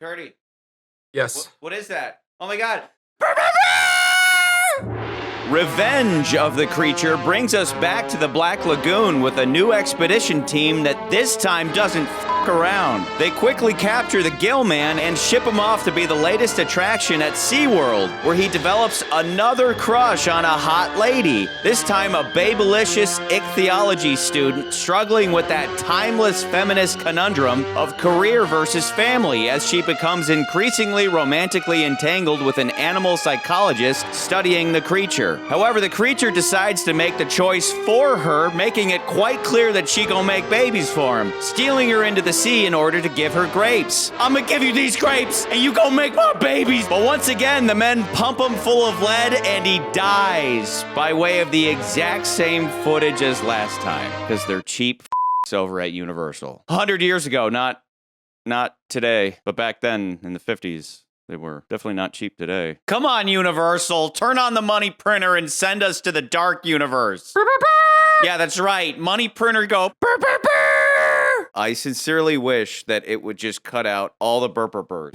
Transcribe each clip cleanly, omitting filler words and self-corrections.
McCurdy. Yes. What is that? Oh my God. Revenge of the creature brings us back to the Black Lagoon with a new expedition team that this time doesn't around. They quickly capture the gill-man and ship him off to be the latest attraction at SeaWorld, where he develops another crush on a hot lady, this time a babe-alicious Ichthyology student struggling with that timeless feminist conundrum of career versus family as she becomes increasingly romantically entangled with an animal psychologist studying the creature. However, the creature decides to make the choice for her, making it quite clear that she gonna make babies for him, stealing her into the sea in order to give her grapes. I'm gonna give you these grapes and you go make my babies. But once again, the men pump him full of lead and he dies by way of the exact same footage as last time, because they're cheap over at Universal. 100 years ago, not today, but back then in the 50s. They were definitely not cheap today. Come on, Universal. Turn on the money printer and send us to the dark universe. Yeah, that's right. Money printer go. I sincerely wish that it would just cut out all the burpers.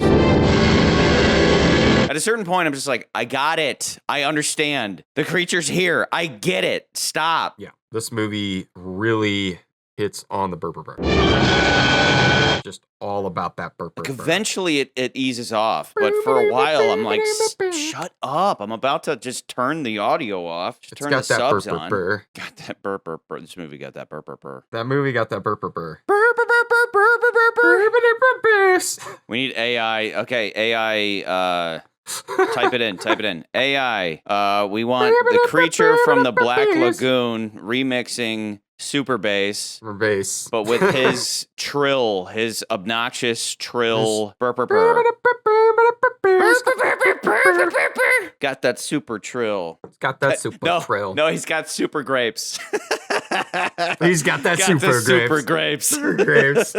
At a certain point, I'm just like, I got it. I understand. The creature's here. I get it. Stop. Yeah, this movie really hits on the burper. Just all about that burper. Like eventually it eases off, but for a while I'm like, shut up. I'm about to just turn the audio off. Just turn the subs on. Got that burper. This movie got that burper. That movie got that burper. We need AI. Okay, AI, type it in. AI, we want the creature from the Black Lagoon remixing super bass, but with his trill, his obnoxious trill, burper. Got that super trill. Got that super trill. No, he's got super grapes. He's got that super grapes. Super grapes.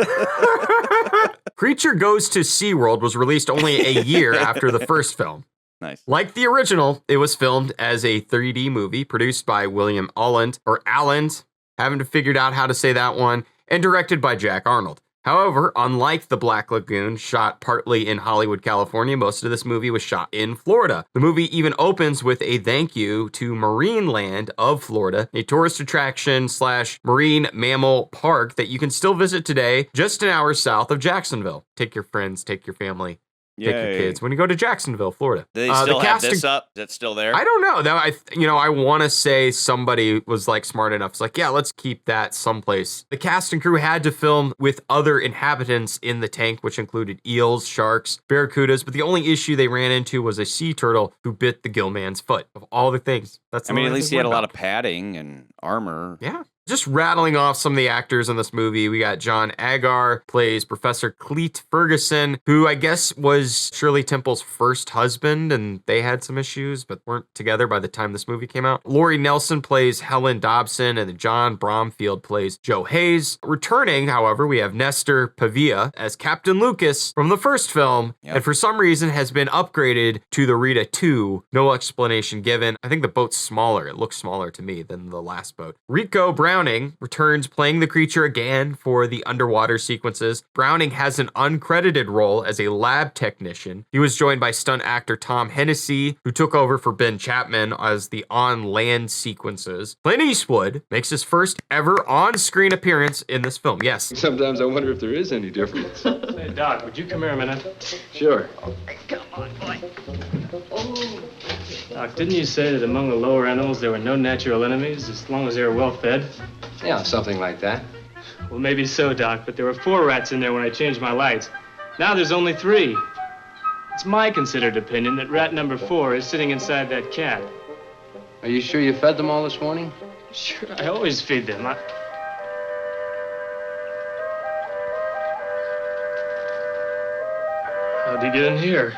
Creature Goes to SeaWorld was released only a year after the first film. Nice. Like the original, it was filmed as a 3D movie produced by William Alland, haven't figured out how to say that one, and directed by Jack Arnold. However, unlike The Black Lagoon, shot partly in Hollywood, California, most of this movie was shot in Florida. The movie even opens with a thank you to Marineland of Florida, a tourist attraction / marine mammal park that you can still visit today, just an hour south of Jacksonville. Take your friends, take your family. Take your kids when you go to Jacksonville, Florida. Do they still have this up? Is it still there? I don't know. I want to say somebody was like smart enough. It's like, yeah, let's keep that someplace. The cast and crew had to film with other inhabitants in the tank, which included eels, sharks, barracudas. But the only issue they ran into was a sea turtle who bit the gill-man's foot. Of all the things, at least he had a lot of padding and armor. Yeah. Just rattling off some of the actors in this movie, we got John Agar, plays Professor Cleet Ferguson, who I guess was Shirley Temple's first husband, and they had some issues, but weren't together by the time this movie came out. Laurie Nelson plays Helen Dobson, and John Bromfield plays Joe Hayes. Returning, however, we have Nestor Pavia as Captain Lucas from the first film, and for some reason has been upgraded to the Rita 2. No explanation given. I think the boat's smaller. It looks smaller to me than the last boat. Rico Browning returns playing the creature again for the underwater sequences. Browning has an uncredited role as a lab technician. He was joined by stunt actor Tom Hennessy, who took over for Ben Chapman as the on-land sequences. Clint Eastwood makes his first ever on-screen appearance in this film. Yes. Sometimes I wonder if there is any difference. Hey, Doc, would you come here a minute? Sure. Come on, boy. Oh. Doc, didn't you say that among the lower animals there were no natural enemies as long as they were well fed? Yeah, something like that. Well, maybe so, Doc, but there were 4 rats in there when I changed my lights. Now there's only 3. It's my considered opinion that rat number 4 is sitting inside that cat. Are you sure you fed them all this morning? Sure, I always feed them. How'd he get in here?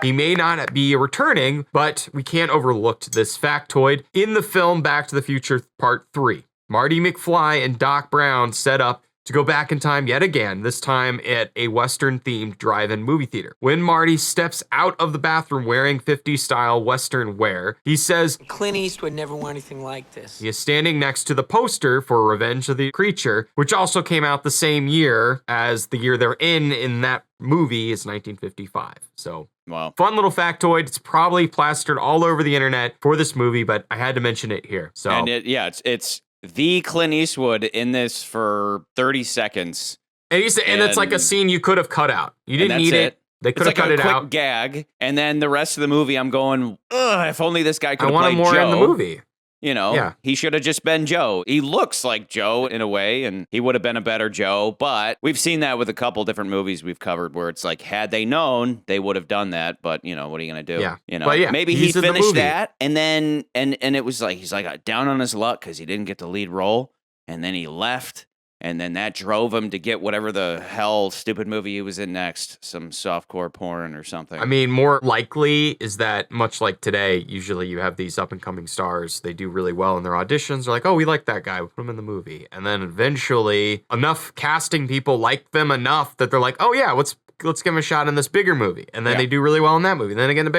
He may not be returning, but we can't overlook this factoid. In the film Back to the Future Part 3, Marty McFly and Doc Brown set up to go back in time yet again, this time at a Western-themed drive-in movie theater. When Marty steps out of the bathroom wearing 50s-style Western wear, he says, Clint Eastwood never wore anything like this. he is standing next to the poster for Revenge of the Creature, which also came out the same year as the year they're in that movie is 1955. So, Wow. Fun little factoid. It's probably plastered all over the internet for this movie, but I had to mention it here. So, And it's the Clint Eastwood in this for 30 seconds. and it's like a scene you could have cut out. You didn't need it. They could have It's like cut a it quick out. gag, and then the rest of the movie, I'm going, ugh, if only this guy could I have want played him more Joe. in the movie. You know, Yeah. he should have just been Joe. He looks like Joe in a way, and he would have been a better Joe. But we've seen that with a couple different movies we've covered where it's like, had they known, they would have done that. But, you know, what are you going to do? Yeah. You know, But yeah, maybe he he's in the finished movie. that, and then, and it was like, he's like down on his luck because he didn't get the lead role. And then he left. And then that drove him to get whatever the hell stupid movie he was in next, some softcore porn or something. I mean, more likely is that much like today, usually you have these up and coming stars. They do really well in their auditions. They're like, oh, we like that guy. We'll put him in the movie. And then eventually enough casting people like them enough that they're like, oh yeah, let's give him a shot in this bigger movie. And then they do really well in that movie. And then again,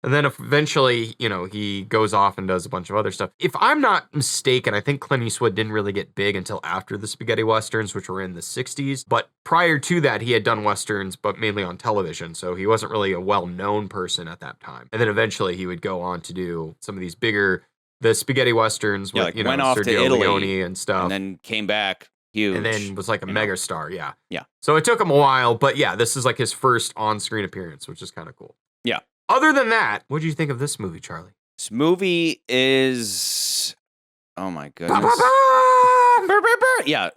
and then eventually, you know, he goes off and does a bunch of other stuff. If I'm not mistaken, I think Clint Eastwood didn't really get big until after the spaghetti westerns, which were in the 60s. But prior to that, he had done westerns, but mainly on television. So he wasn't really a well-known person at that time. And then eventually he would go on to do some of these bigger, the spaghetti westerns with, like you know, went off to Sergio Italy Leone and stuff. and then came back huge. And then was like a you know? megastar, yeah. Yeah. So it took him a while, but yeah, this is like his first on-screen appearance, which is kind of cool. Yeah. Other than that, what do you think of this movie, Charlie? This movie is, oh my goodness. Yeah,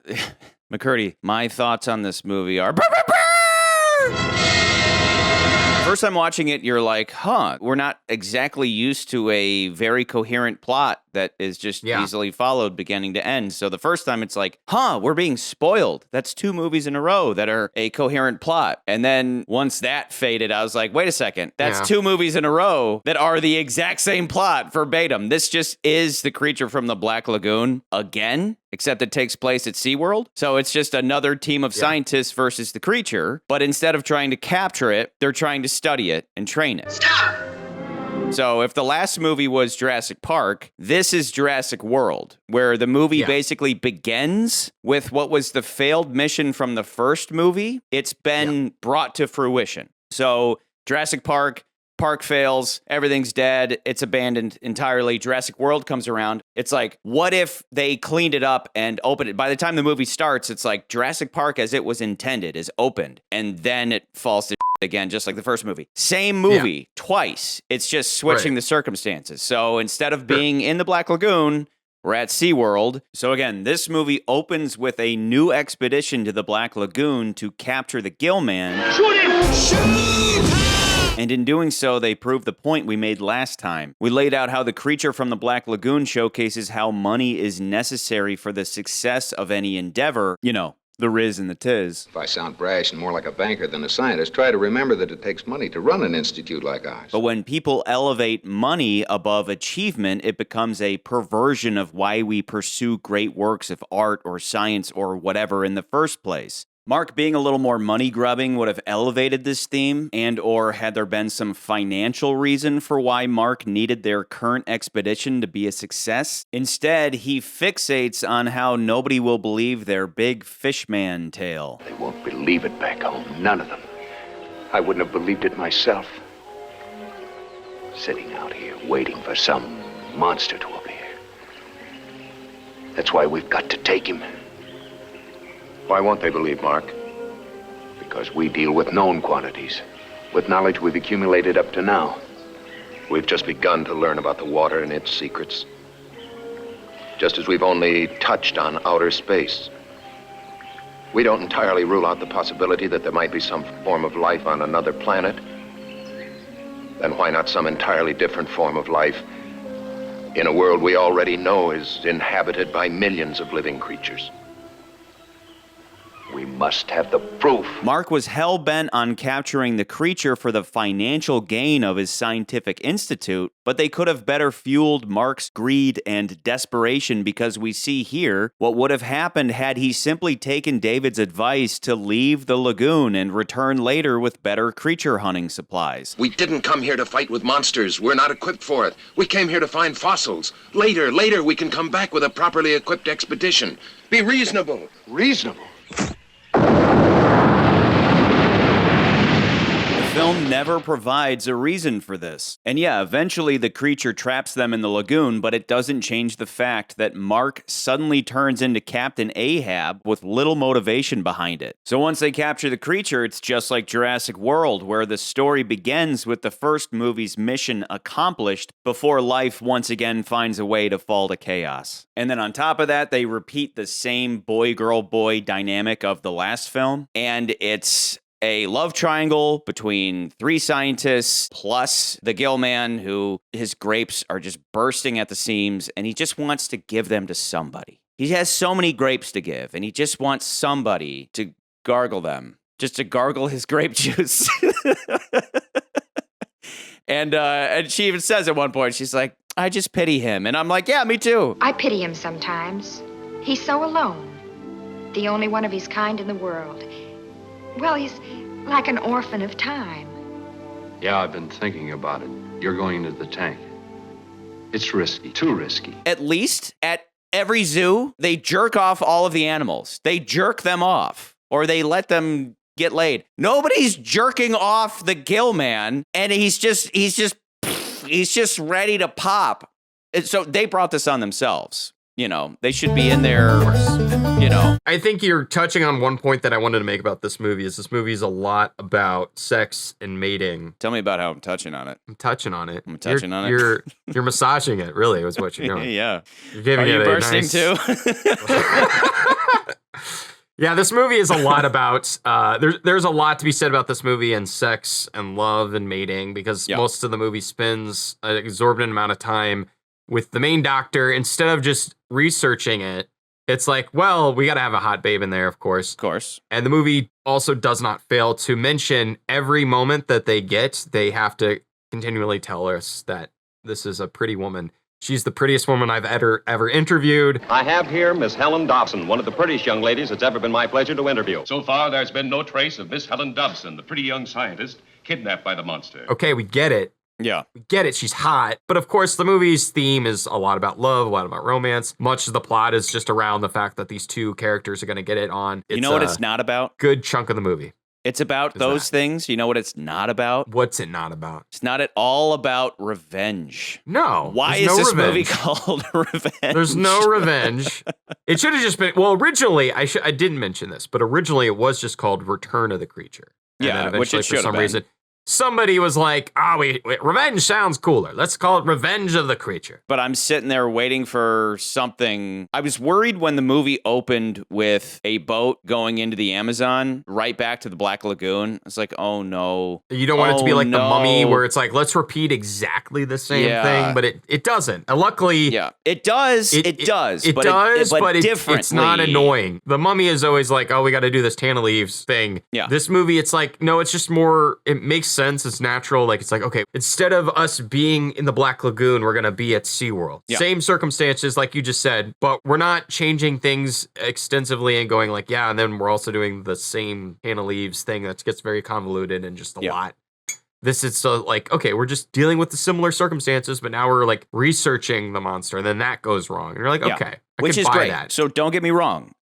McCurdy, my thoughts on this movie are. First time watching it, you're like, huh, we're not exactly used to a very coherent plot that is just easily followed beginning to end. So the first time it's like, huh, we're being spoiled. That's 2 movies in a row that are a coherent plot. And then once that faded, I was like, wait a second, that's 2 movies in a row that are the exact same plot verbatim. This just is The Creature from the Black Lagoon again, except it takes place at SeaWorld. So it's just another team of scientists versus the creature. But instead of trying to capture it, they're trying to study it and train it. Stop! So if the last movie was Jurassic Park, this is Jurassic World, where the movie basically begins with what was the failed mission from the first movie. It's been brought to fruition. So Jurassic Park fails, everything's dead, it's abandoned entirely. Jurassic World comes around. It's like, what if they cleaned it up and opened it? By the time the movie starts, it's like Jurassic Park as it was intended is opened, and then it falls to again, just like the first movie. Same movie twice. It's just switching the circumstances. So instead of being in the Black Lagoon, we're at SeaWorld. So again, this movie opens with a new expedition to the Black Lagoon to capture the gill-man. Shoot him! Shoot him! And in doing so, they prove the point we made last time. We laid out how The Creature from the Black Lagoon showcases how money is necessary for the success of any endeavor. You know, the Riz and the Tiz. If I sound brash and more like a banker than a scientist, try to remember that it takes money to run an institute like ours. But when people elevate money above achievement, it becomes a perversion of why we pursue great works of art or science or whatever in the first place. Mark being a little more money-grubbing would have elevated this theme, and or had there been some financial reason for why Mark needed their current expedition to be a success. Instead, he fixates on how nobody will believe their big fishman tale. They won't believe it back home, none of them. I wouldn't have believed it myself. Sitting out here waiting for some monster to appear. That's why we've got to take him. Why won't they believe, Mark? Because we deal with known quantities, with knowledge we've accumulated up to now. We've just begun to learn about the water and its secrets. Just as we've only touched on outer space. We don't entirely rule out the possibility that there might be some form of life on another planet. Then why not some entirely different form of life in a world we already know is inhabited by millions of living creatures? We must have the proof. Mark was hell-bent on capturing the creature for the financial gain of his scientific institute, but they could have better fueled Mark's greed and desperation because we see here what would have happened had he simply taken David's advice to leave the lagoon and return later with better creature hunting supplies. We didn't come here to fight with monsters. We're not equipped for it. We came here to find fossils. Later, we can come back with a properly equipped expedition. Be reasonable. Reasonable. The film never provides a reason for this. And yeah, eventually the creature traps them in the lagoon, but it doesn't change the fact that Mark suddenly turns into Captain Ahab with little motivation behind it. So once they capture the creature, it's just like Jurassic World, where the story begins with the first movie's mission accomplished before life once again finds a way to fall to chaos. And then on top of that, they repeat the same boy-girl-boy dynamic of the last film, and it's a love triangle between three scientists plus the gill-man, who his grapes are just bursting at the seams, and he just wants to give them to somebody. He has so many grapes to give, and he just wants somebody to gargle them, just to gargle his grape juice. And she even says at one point, she's like, I just pity him. And I'm like, yeah, me too. I pity him sometimes. He's so alone. The only one of his kind in the world. Well, he's like an orphan of time. Yeah, I've been thinking about it. You're going into the tank. It's risky, too risky. At least at every zoo, they jerk off all of the animals. They jerk them off, or they let them get laid. Nobody's jerking off the gill-man, and he's just ready to pop. And so they brought this on themselves. You know, they should be in there, you know. I think you're touching on one point that I wanted to make about this movie is a lot about sex and mating. Tell me about how I'm touching on it. I'm touching on it. I'm touching on it. You're massaging it, really, is what you're doing. Yeah. You're giving Are you it bursting too? Yeah, this movie is a lot about, there's a lot to be said about this movie and sex and love and mating, because most of the movie spends an exorbitant amount of time with the main doctor. Instead of just researching it, it's like, well, we got to have a hot babe in there, of course. Of course. And the movie also does not fail to mention every moment that they get, they have to continually tell us that this is a pretty woman. She's the prettiest woman I've ever interviewed. I have here Miss Helen Dobson, one of the prettiest young ladies it's ever been my pleasure to interview. So far, there's been no trace of Miss Helen Dobson, the pretty young scientist, kidnapped by the monster. Okay, we get it. Yeah. We get it. She's hot. But of course, the movie's theme is a lot about love, a lot about romance. Much of the plot is just around the fact that these two characters are going to get it on. You know what it's not about? Good chunk of the movie. It's about those things. You know what it's not about? What's it not about? It's not at all about revenge. No. Why is this movie called Revenge? There's no revenge. It should have just been, well, originally, I didn't mention this, but originally it was just called Return of the Creature. And yeah, then which it should have been. Reason, somebody was like, wait, revenge sounds cooler. Let's call it Revenge of the Creature. But I'm sitting there waiting for something. I was worried when the movie opened with a boat going into the Amazon, right back to the Black Lagoon. It's like, oh no. You don't want it to be like The Mummy, where it's like, let's repeat exactly the same thing, but it doesn't. And luckily... Yeah, it does. It does. But it's not annoying. The Mummy is always like, oh, we got to do this Tana Leaves thing. Yeah. This movie, it's like, no, it's just more, it makes sense. It's natural. Like, it's like, okay, instead of us being in the Black Lagoon, we're going to be at SeaWorld. Yeah. Same circumstances, like you just said, but we're not changing things extensively and going like, yeah, and then we're also doing the same Tana Leaves thing that gets very convoluted and just a lot. This is so like, okay, we're just dealing with the similar circumstances, but now we're like researching the monster, and then that goes wrong. And you're like, okay, which is buy great. That. So don't get me wrong.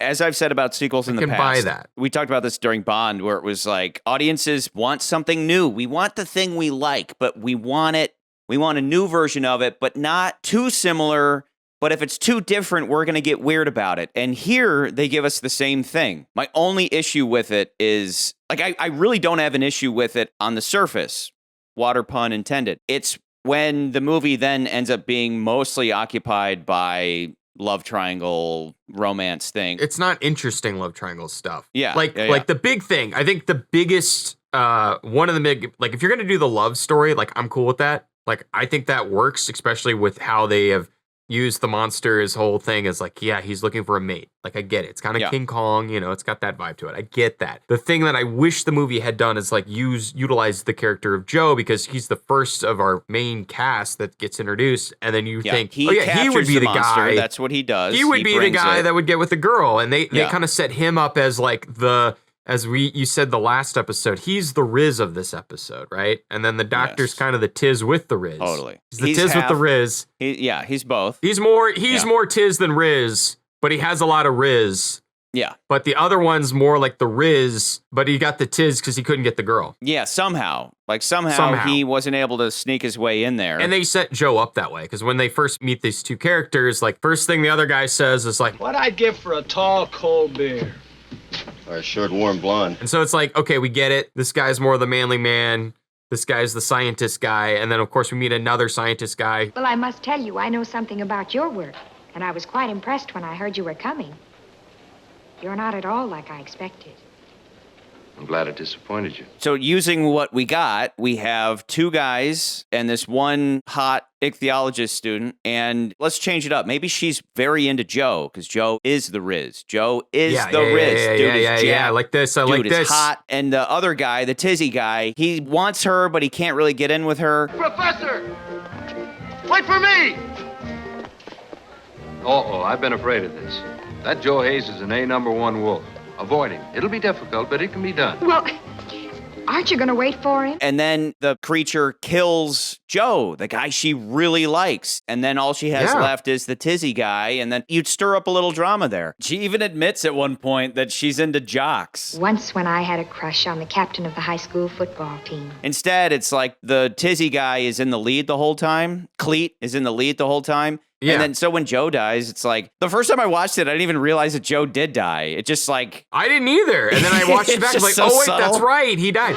As I've said about sequels in the past, buy that. We talked about this during Bond, where it was like, audiences want something new. We want the thing we like, but we want it. We want a new version of it, but not too similar. But if it's too different, we're going to get weird about it. And here, they give us the same thing. My only issue with it is, like, I really don't have an issue with it on the surface. Water pun intended. It's when the movie then ends up being mostly occupied by love triangle romance thing. It's not interesting love triangle stuff. Yeah. Like the big thing, I think the biggest, one of the big, like if you're going to do the love story, like I'm cool with that. Like I think that works, especially with how they have use the monster, his whole thing is like, yeah, he's looking for a mate. Like, I get it. It's kind of King Kong, you know, it's got that vibe to it. I get that. The thing that I wish the movie had done is like utilize the character of Joe, because he's the first of our main cast that gets introduced. And then you think, he would be the monster. guy. That's what he does. He would be the guy that would get with the girl. And they kind of set him up as like you said the last episode, he's the Riz of this episode, right? And then the doctor's kind of the Tiz with the Riz. Totally. He's the Tiz with the Riz. He's both. He's more Tiz than Riz, but he has a lot of Riz. Yeah. But the other one's more like the Riz, but he got the Tiz because he couldn't get the girl. Yeah, somehow. He wasn't able to sneak his way in there. And they set Joe up that way, because when they first meet these two characters, like, first thing the other guy says is like, "What I'd give for a tall, cold beer." Or a short, warm blonde. And so it's like, okay, we get it. This guy's more the manly man. This guy's the scientist guy. And then, of course, we meet another scientist guy. Well, I must tell you, I know something about your work, and I was quite impressed when I heard you were coming. You're not at all like I expected. I'm glad it disappointed you. So using what we got, we have two guys and this one hot ichthyologist student, and let's change it up. Maybe she's very into Joe, because Joe is the Riz. Joe is the Riz. Dude is jacked. Like this. I Dude like this. is hot. And the other guy, the Tizzy guy, he wants her, but he can't really get in with her. Professor! Wait for me! Uh-oh, I've been afraid of this. That Joe Hayes is an A#1 wolf. Avoid him. It'll be difficult, but it can be done. Well, aren't you going to wait for him? And then the creature kills Joe, the guy she really likes. And then all she has left is the Tizzy guy. And then you'd stir up a little drama there. She even admits at one point that she's into jocks. Once when I had a crush on the captain of the high school football team. Instead, it's like the Tizzy guy is in the lead the whole time. Cleet is in the lead the whole time. Yeah. And then so when Joe dies, it's like, the first time I watched it, I didn't even realize that Joe did die. It just like... I didn't either. And then I watched it back, I was like, so oh wait, subtle. that's right, he died.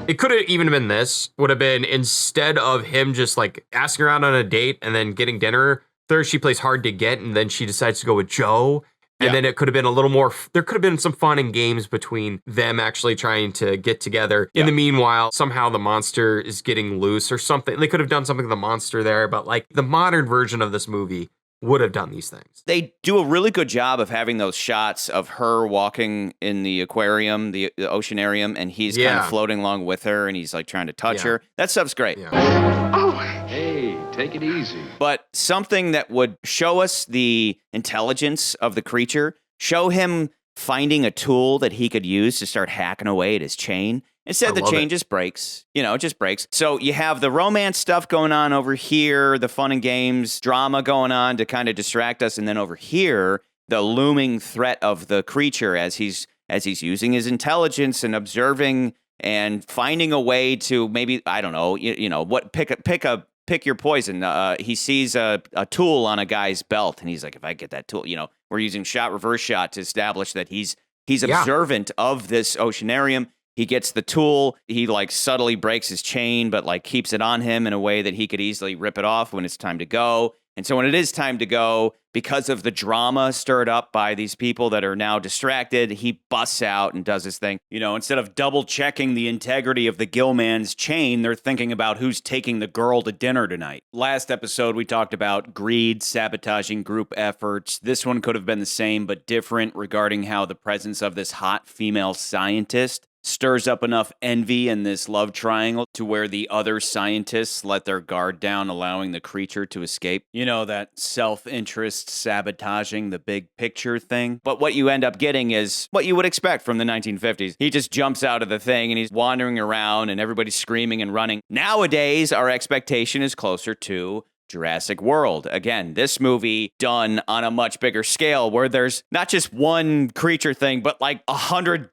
It could have even been this, would have been instead of him just like asking her out on a date and then getting dinner, third she plays hard to get and then she decides to go with Joe. And then it could have been a little more, there could have been some fun and games between them actually trying to get together. In the meanwhile, somehow the monster is getting loose or something. They could have done something with the monster there, but like the modern version of this movie would have done these things. They do a really good job of having those shots of her walking in the aquarium, the oceanarium, and he's kind of floating along with her, and he's like trying to touch her. That stuff's great. Oh. Hey, take it easy. But something that would show us the intelligence of the creature, show him finding a tool that he could use to start hacking away at his chain. Instead, the chain just breaks. You know, it just breaks. So you have the romance stuff going on over here, the fun and games, drama going on to kind of distract us. And then over here, the looming threat of the creature as he's using his intelligence and observing and finding a way to maybe, I don't know, you know, what pick your poison. He sees a tool on a guy's belt, and he's like, if I get that tool, you know, we're using reverse shot to establish that he's observant of this oceanarium. He gets the tool, he like subtly breaks his chain, but like keeps it on him in a way that he could easily rip it off when it's time to go. And so when it is time to go, because of the drama stirred up by these people that are now distracted, he busts out and does his thing. You know, instead of double checking the integrity of the gill-man's chain, they're thinking about who's taking the girl to dinner tonight. Last episode, we talked about greed, sabotaging group efforts. This one could have been the same, but different regarding how the presence of this hot female scientist stirs up enough envy in this love triangle to where the other scientists let their guard down, allowing the creature to escape. You know, that self-interest sabotaging the big picture thing. But what you end up getting is what you would expect from the 1950s. He just jumps out of the thing and he's wandering around and everybody's screaming and running. Nowadays, our expectation is closer to Jurassic World. Again, this movie done on a much bigger scale where there's not just one creature thing, but like 100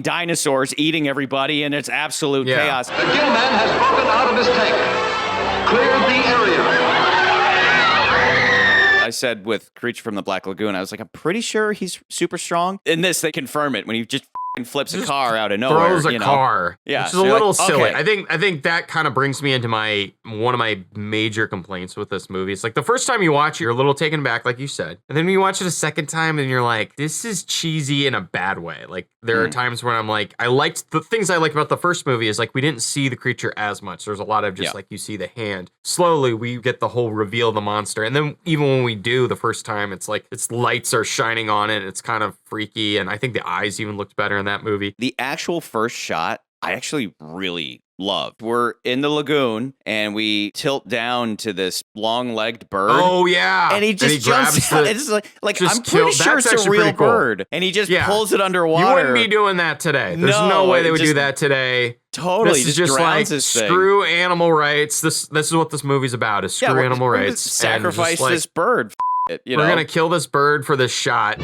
dinosaurs eating everybody, and it's absolute chaos. The gill-man has broken out of his tank. Cleared the area. I said with Creature from the Black Lagoon, I was like, I'm pretty sure he's super strong. In this, they confirm it when he just and flips a car out of nowhere. Throws a car. Yeah. Which is a little silly. Okay. I think that kind of brings me into one of my major complaints with this movie. It's like the first time you watch it, you're a little taken back, like you said. And then when you watch it a second time and you're like, this is cheesy in a bad way. Like there are times when I'm like, the things I like about the first movie is like we didn't see the creature as much. There's a lot of just like you see the hand. Slowly we get the whole reveal of the monster. And then even when we do the first time, it's like its lights are shining on it. It's kind of freaky. And I think the eyes even looked better in that movie. The actual first shot, I actually really loved. We're in the lagoon and we tilt down to this long-legged bird. Oh yeah, and he just jumps out. It's like I'm pretty sure it's a real bird, and he just pulls it underwater. You wouldn't be doing that today. There's no way they would do that today. Totally, this is just like screw animal rights. This is what this movie's about: is screw animal rights. Sacrifice this bird. We're gonna kill this bird for this shot.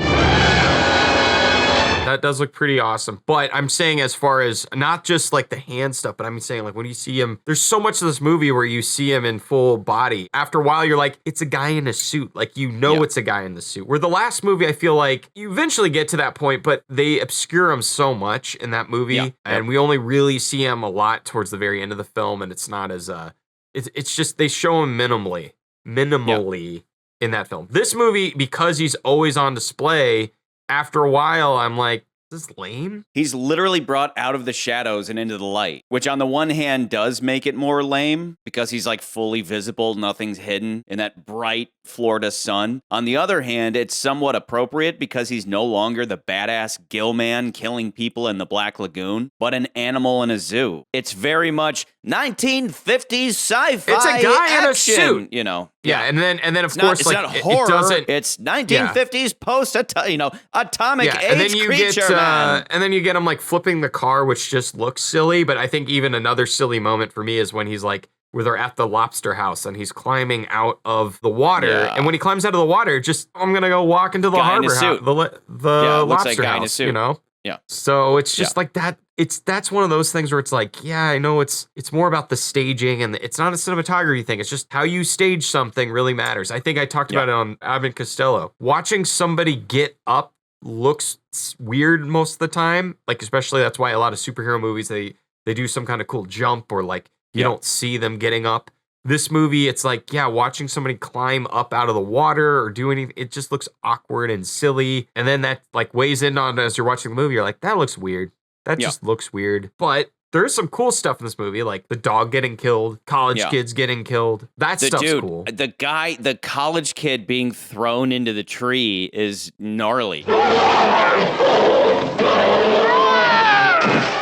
That does look pretty awesome. But I'm saying as far as not just like the hand stuff, but I'm saying like when you see him, there's so much of this movie where you see him in full body. After a while, you're like, it's a guy in a suit. Like, it's a guy in the suit. Where the last movie, I feel like you eventually get to that point, but they obscure him so much in that movie. And we only really see him a lot towards the very end of the film. And it's not as, it's just, they show him minimally in that film. This movie, because he's always on display, after a while, I'm like, is this lame? He's literally brought out of the shadows and into the light, which on the one hand does make it more lame because he's like fully visible, nothing's hidden in that bright Florida sun. On the other hand, it's somewhat appropriate because he's no longer the badass gill-man killing people in the Black Lagoon, but an animal in a zoo. It's very much 1950s sci-fi. It's a guy action, in a suit, Yeah, and then of course, it's like not horror. it doesn't. It's 1950s atomic age and then you creature, man. And then you get him like flipping the car, which just looks silly. But I think even another silly moment for me is when he's like, where they're at the lobster house and he's climbing out of the water. Yeah. And when he climbs out of the water, I'm gonna go walk into the harbor house, the lobster house, Yeah. So it's just like that. That's one of those things where it's like, yeah, I know it's more about the staging and it's not a cinematography thing. It's just how you stage something really matters. I think I talked about it on Abbott and Costello. Watching somebody get up looks weird most of the time. Like, especially that's why a lot of superhero movies, they do some kind of cool jump or like you don't see them getting up. This movie, it's like, watching somebody climb up out of the water or do anything, it just looks awkward and silly. And then that like weighs in on as you're watching the movie, you're like, that looks weird. That just looks weird. But there's some cool stuff in this movie, like the dog getting killed, college kids getting killed. That stuff's cool. The college kid being thrown into the tree is gnarly.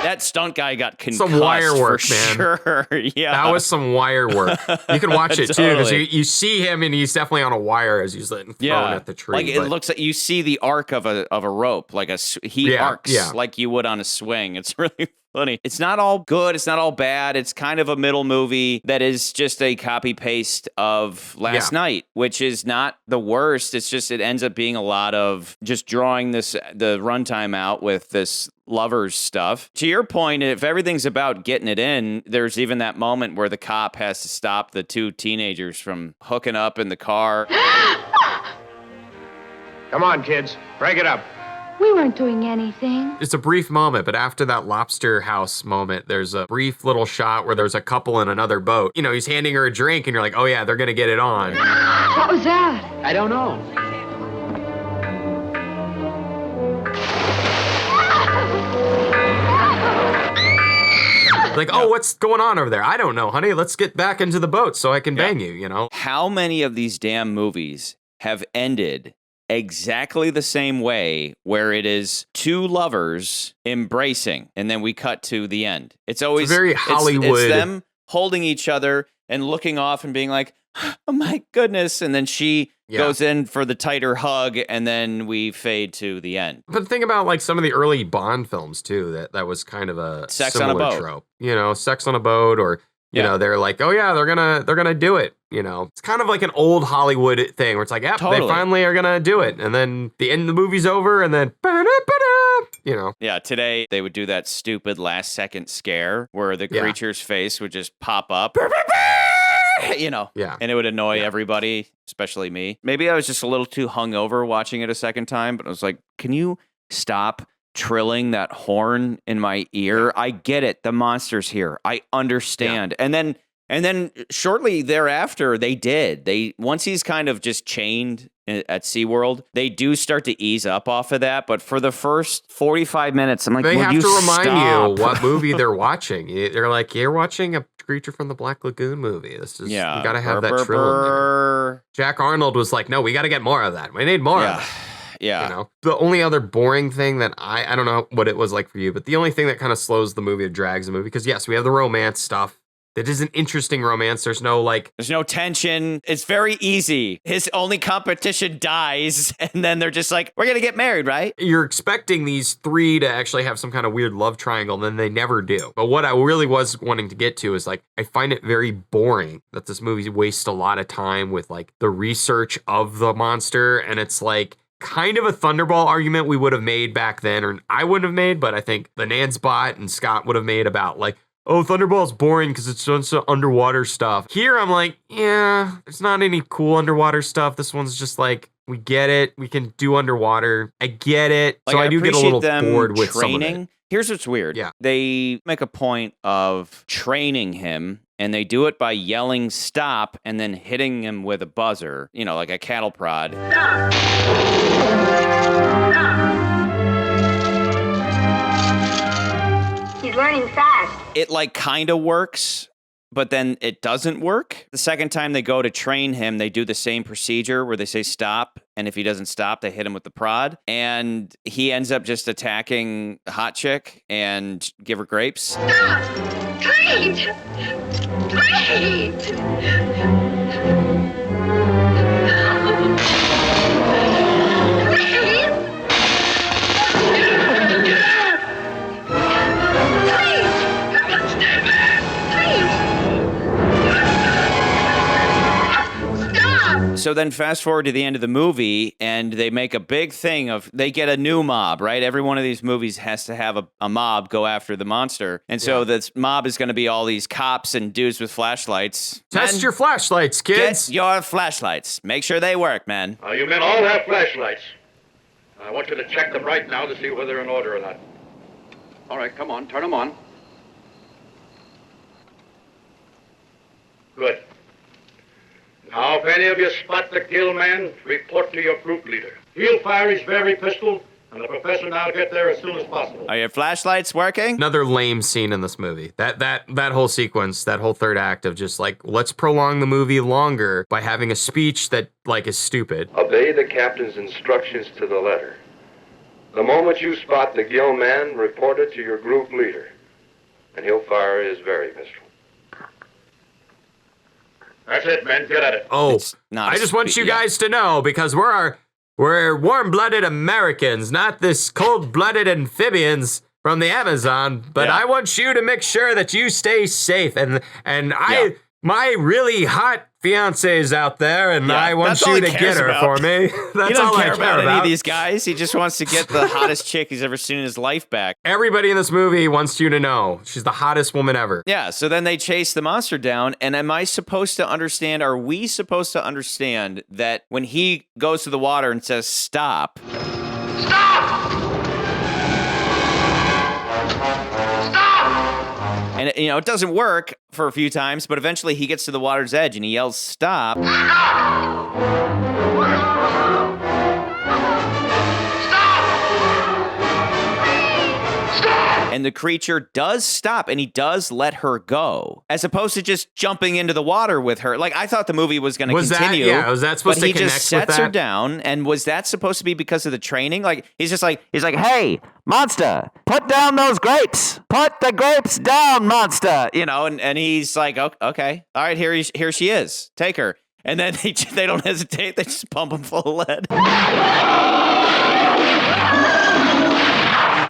That stunt guy got concussed. Some wire work, for man. Sure. Yeah. That was some wire work. You can watch it too, because you see him and he's definitely on a wire as he's thrown at the tree. Like it looks like you see the arc of a rope, like he arcs like you would on a swing. It's really funny. It's not all good. It's not all bad. It's kind of a middle movie that is just a copy paste of Last Night, which is not the worst. It's just it ends up being a lot of just drawing the runtime out with this lovers stuff. To your point, if everything's about getting it in, there's even that moment where the cop has to stop the two teenagers from hooking up in the car. Come on, kids. Break it up. We weren't doing anything. It's a brief moment, but after that lobster house moment, there's a brief little shot where there's a couple in another boat. He's handing her a drink and you're like, oh yeah, they're gonna get it on. What was that? I don't know. Like, oh, what's going on over there? I don't know, honey. Let's get back into the boat so I can bang you, How many of these damn movies have ended exactly the same way, where it is two lovers embracing and then we cut to the end? It's always very Hollywood. It's them holding each other and looking off and being like, oh my goodness. And then she goes in for the tighter hug and then we fade to the end. But think about like some of the early Bond films too, that was kind of a sex similar on a boat trope. Sex on a boat, or they're like, oh yeah, they're gonna do it. It's kind of like an old Hollywood thing where it's like, they finally are gonna do it, and then the end of the movie's over, and then Yeah, today they would do that stupid last second scare where the creature's face would just pop up. And it would annoy everybody, especially me. Maybe I was just a little too hungover watching it a second time, but I was like, can you stop trilling that horn in my ear. I get it. The monster's here. I understand. And then shortly thereafter, once he's kind of just chained at SeaWorld, they do start to ease up off of that. But for the first 45 minutes, I'm like, they have to remind stop? you what movie they're watching. They're like, you're watching a Creature from the Black Lagoon movie. This is, you got to have that trill in there. Jack Arnold was like, no, we got to get more of that. We need more of that. Yeah. You know, the only other boring thing that I don't know what it was like for you, but the only thing that kind of slows the movie or drags the movie, because yes, we have the romance stuff. It is an interesting romance. There's no tension. It's very easy. His only competition dies, and then they're just like, we're going to get married, right? You're expecting these three to actually have some kind of weird love triangle, and then they never do. But what I really was wanting to get to is like, I find it very boring that this movie wastes a lot of time with like the research of the monster, and it's like, kind of a Thunderball argument we would have made back then, or I wouldn't have made, but I think the Nansbot and Scott would have made about like, oh, Thunderball's boring because it's just underwater stuff. Here, I'm like, yeah, there's not any cool underwater stuff. This one's just like, we get it. We can do underwater. I get it. Like, so I do get a little bored with training. some of it. Here's what's weird. Yeah. They make a point of training him, and they do it by yelling stop and then hitting him with a buzzer, like a cattle prod. Stop! Stop! He's learning fast. It kind of works, but then it doesn't work. The second time they go to train him, they do the same procedure where they say stop, and if he doesn't stop, they hit him with the prod, and he ends up just attacking the hot chick and give her grapes. Stop! Clint! Clint! So then fast forward to the end of the movie, and they make a big thing of, they get a new mob, right? Every one of these movies has to have a mob go after the monster. And so this mob is going to be all these cops and dudes with flashlights. Test your flashlights, kids. Get your flashlights. Make sure they work, man. You men all have flashlights. I want you to check them right now to see whether they're in order or not. All right, come on, turn them on. Good. Now, if any of you spot the gill-man, report to your group leader. He'll fire his very pistol, and the professor and I'll get there as soon as possible. Are your flashlights working? Another lame scene in this movie. That whole sequence, that whole third act of just like, let's prolong the movie longer by having a speech that is stupid. Obey the captain's instructions to the letter. The moment you spot the gill-man, report it to your group leader, and he'll fire his very pistol. That's it, men. Get at it. Oh, I just want you guys to know, because we're warm-blooded Americans, not this cold-blooded amphibians from the Amazon. But I want you to make sure that you stay safe. And my really hot fiance is out there, and I want you to get her for me. That's all I care about. Any of these guys. He just wants to get the hottest chick he's ever seen in his life back. Everybody in this movie wants you to know she's the hottest woman ever. Yeah, so then they chase the monster down, and are we supposed to understand that when he goes to the water and says stop? Stop! And, it doesn't work for a few times, but eventually he gets to the water's edge and he yells, stop. And the creature does stop, and he does let her go, as opposed to just jumping into the water with her. Like, I thought the movie was going to continue. Was that supposed to connect with that? But he just sets her down, and was that supposed to be because of the training? Like, he's like, hey, monster, put down those grapes. Put the grapes down, monster. And he's like, okay, all right, here she is. Take her. And then they don't hesitate. They just pump him full of lead.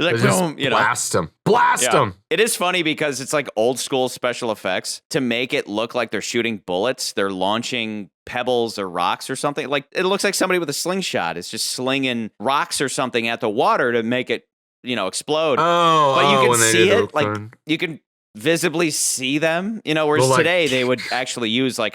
Like, boom, blast him. Blast him. It is funny because it's like old school special effects. To make it look like they're shooting bullets, they're launching pebbles or rocks or something. Like, it looks like somebody with a slingshot is just slinging rocks or something at the water to make it, explode. But you can see it. Like, you can visibly see them. Whereas today they would actually use they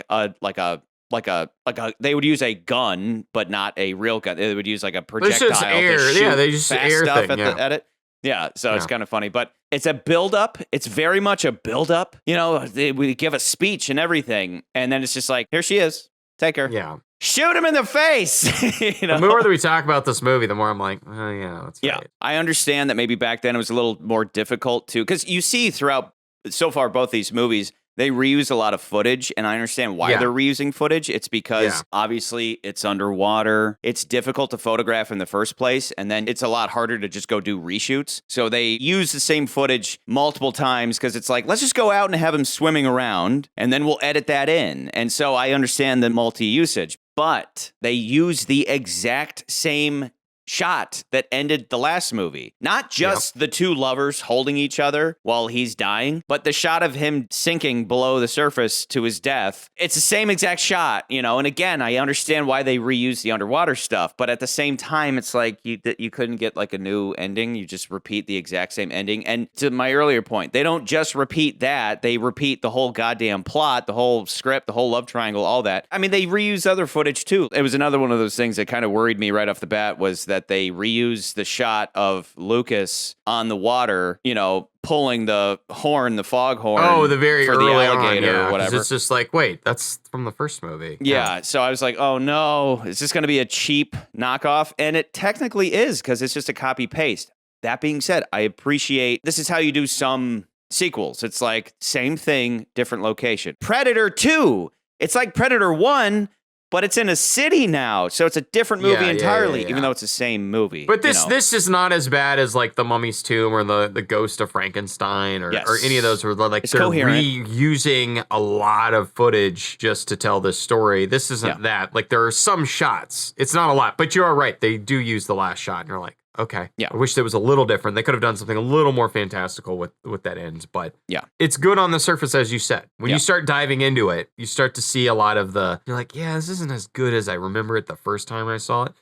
would use a gun, but not a real gun. They would use like a projectile. Just air. To shoot they just fast air stuff thing, at it. Yeah, so it's kind of funny, but it's a build-up. It's very much a build-up. You know, we give a speech and everything, and then it's just like, here she is. Take her. Yeah. Shoot him in the face. You know? The more that we talk about this movie, the more I'm like, oh, yeah, that's right. I understand that maybe back then it was a little more difficult to, because you see throughout, so far, both these movies, they reuse a lot of footage, and I understand why they're reusing footage. It's because obviously it's underwater. It's difficult to photograph in the first place, and then it's a lot harder to just go do reshoots. So they use the same footage multiple times because it's like, let's just go out and have him swimming around, and then we'll edit that in. And so I understand the multi-usage, but they use the exact same shot that ended the last movie. Not just the two lovers holding each other while he's dying, but the shot of him sinking below the surface to his death. It's the same exact shot, you know, and again, I understand why they reuse the underwater stuff, but at the same time, it's like you couldn't get like a new ending. You just repeat the exact same ending. And to my earlier point, they don't just repeat that. They repeat the whole goddamn plot, the whole script, the whole love triangle, all that. I mean, they reuse other footage too. It was another one of those things that kind of worried me right off the bat was that they reused the shot of Lucas on the water, you know, pulling the horn, the foghorn. Oh, the very for early the alligator on, or whatever. It's just like, wait, that's from the first movie. Yeah, so I was like, oh no, is this going to be a cheap knockoff? And it technically is because it's just a copy paste. That being said, I appreciate this is how you do some sequels. It's like same thing, different location. Predator 2, it's like Predator 1. But it's in a city now, so it's a different movie entirely, even though it's the same movie. But this is not as bad as like The Mummy's Tomb or the Ghost of Frankenstein or any of those where like they're reusing a lot of footage just to tell this story. This isn't that. Like there are some shots. It's not a lot, but you are right. They do use the last shot, and you're like, okay. Yeah. I wish it was a little different. They could have done something a little more fantastical with that end, but it's good on the surface, as you said. When you start diving into it, you start to see a lot of you're like, yeah, this isn't as good as I remember it the first time I saw it.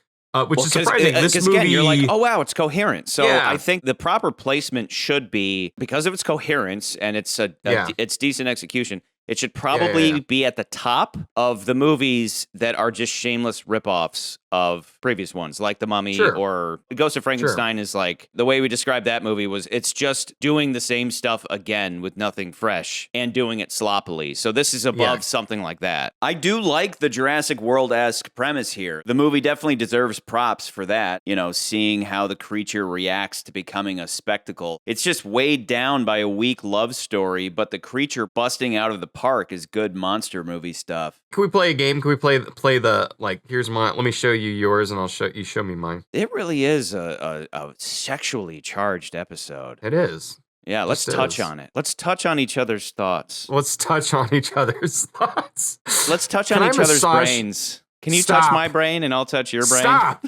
Which is surprising. This movie, again, you're like, oh wow, it's coherent. So I think the proper placement should be, because of its coherence and it's it's decent execution, it should probably be at the top of the movies that are just shameless ripoffs of previous ones, like The Mummy or The Ghost of Frankenstein is like, the way we described that movie was it's just doing the same stuff again with nothing fresh and doing it sloppily. So this is above something like that. I do like the Jurassic World-esque premise here. The movie definitely deserves props for that, you know, seeing how the creature reacts to becoming a spectacle. It's just weighed down by a weak love story, but the creature busting out of the park is good monster movie stuff. Can we play a game? Can we play the, like, here's mine, let me show you yours and show me mine. It really is a sexually charged episode. It is. Yeah, let's touch on it. Let's touch on each other's thoughts. Let's touch on each other's thoughts. Let's touch on each other's brains. Can you touch my brain and I'll touch your brain? Stop.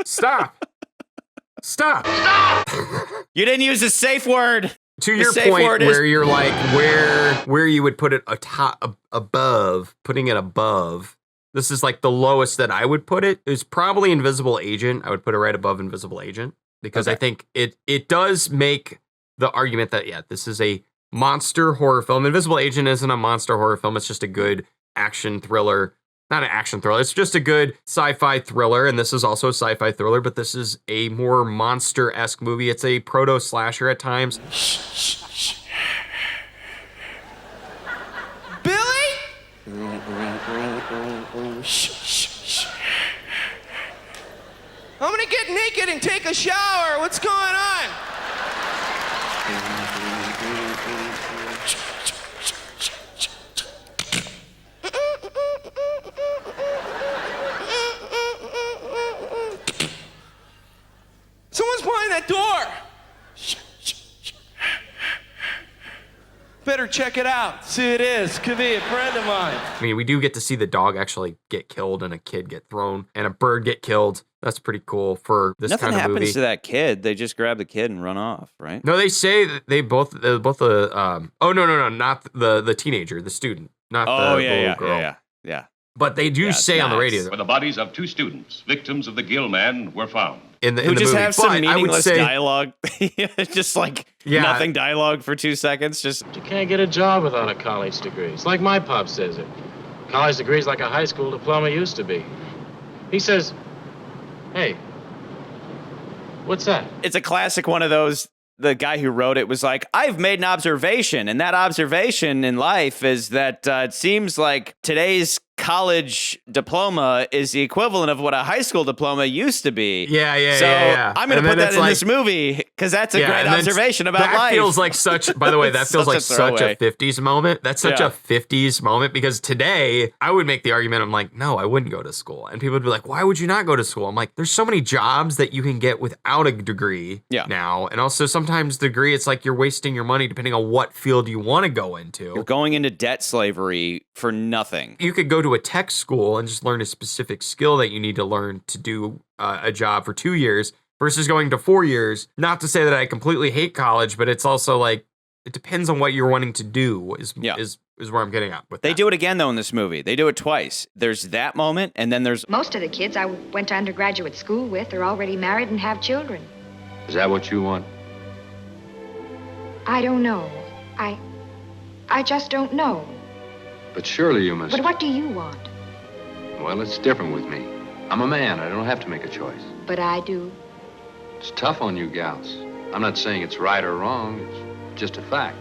Stop. Stop. Stop! You didn't use a safe word. To your point, where you're like, where you would put it above, putting it above. This is like the lowest that I would put it. Is probably Invisible Agent. I would put it right above Invisible Agent because I think it does make the argument that this is a monster horror film. Invisible Agent isn't a monster horror film. It's just a good action thriller. Not an action thriller. It's just a good sci-fi thriller, and this is also a sci-fi thriller, but this is a more monster-esque movie. It's a proto-slasher at times. Billy? I'm gonna get naked and take a shower. What's going on? Someone's behind that door. Better check it out. See who it is. Could be a friend of mine. I mean, we do get to see the dog actually get killed and a kid get thrown and a bird get killed. That's pretty cool for this kind of movie. Nothing happens to that kid. They just grab the kid and run off, right? No, they say that they both not the teenager, the student, not the little girl. Yeah. But they do say on the radio where the bodies of two students, victims of the gill-man, were found. Who just have some meaningless dialogue. Just like nothing dialogue for 2 seconds. Just you can't get a job without a college degree. It's like my pop says it. College degree is like a high school diploma used to be. He says, hey, What's that? It's a classic one of those. The guy who wrote it was like, I've made an observation, and that observation in life is that it seems like today's college diploma is the equivalent of what a high school diploma used to be. Yeah. I'm going to put that in this movie because that's a great observation about life. That feels like by the way, that feels like such a 50s moment. That's such a 50s moment because today I would make the argument, I'm like, no, I wouldn't go to school. And people would be like, why would you not go to school? I'm like, there's so many jobs that you can get without a degree now. And also sometimes the degree, it's like you're wasting your money depending on what field you want to go into. You're going into debt slavery for nothing. You could go to a tech school and just learn a specific skill that you need to learn to do a job for 2 years versus going to 4 years. Not to say that I completely hate college, but it's also like, it depends on what you're wanting to do is where I'm getting at with They do it again, though, in this movie. They do it twice. There's that moment, and then there's... Most of the kids I went to undergraduate school with are already married and have children. Is that what you want? I don't know. I just don't know. But surely you must... But what do you want? Well, it's different with me. I'm a man. I don't have to make a choice. But I do. It's tough on you gals. I'm not saying it's right or wrong. It's just a fact.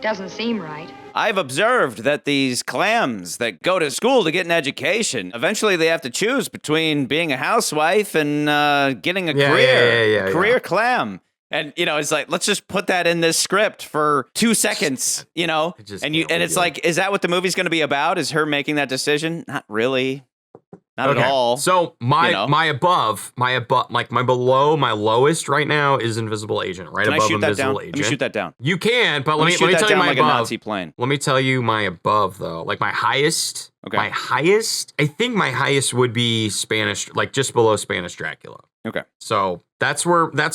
Doesn't seem right. I've observed that these clams that go to school to get an education, eventually they have to choose between being a housewife and getting a career clam. And, you know, it's like, let's just put that in this script for 2 seconds, you know? And it's like, is that what the movie's going to be about? Is her making that decision? Not really. Not at all. So my above, like my below, my lowest right now is Invisible Agent, right above Invisible Agent. Let me shoot that down. You can, but let me tell you my like above. A Nazi plane. Let me tell you my above though. Like my highest, I think my highest would be Spanish, like just below Spanish Dracula. Okay. So that's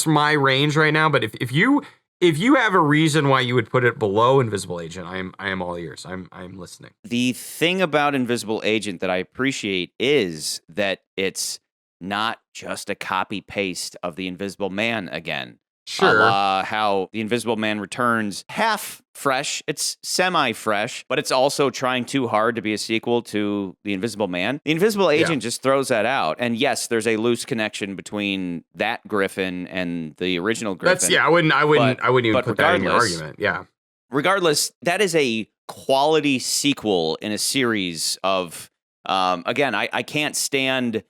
my range right now. But if you have a reason why you would put it below Invisible Agent, I am all ears. I'm listening. The thing about Invisible Agent that I appreciate is that it's not just a copy paste of the Invisible Man again. Sure. How the Invisible Man returns half fresh. It's semi-fresh, but it's also trying too hard to be a sequel to The Invisible Man. The Invisible Agent just throws that out. And yes, there's a loose connection between that Griffin and the original Griffin. I wouldn't even put that in your argument. Yeah. Regardless, that is a quality sequel in a series of again, I can't stand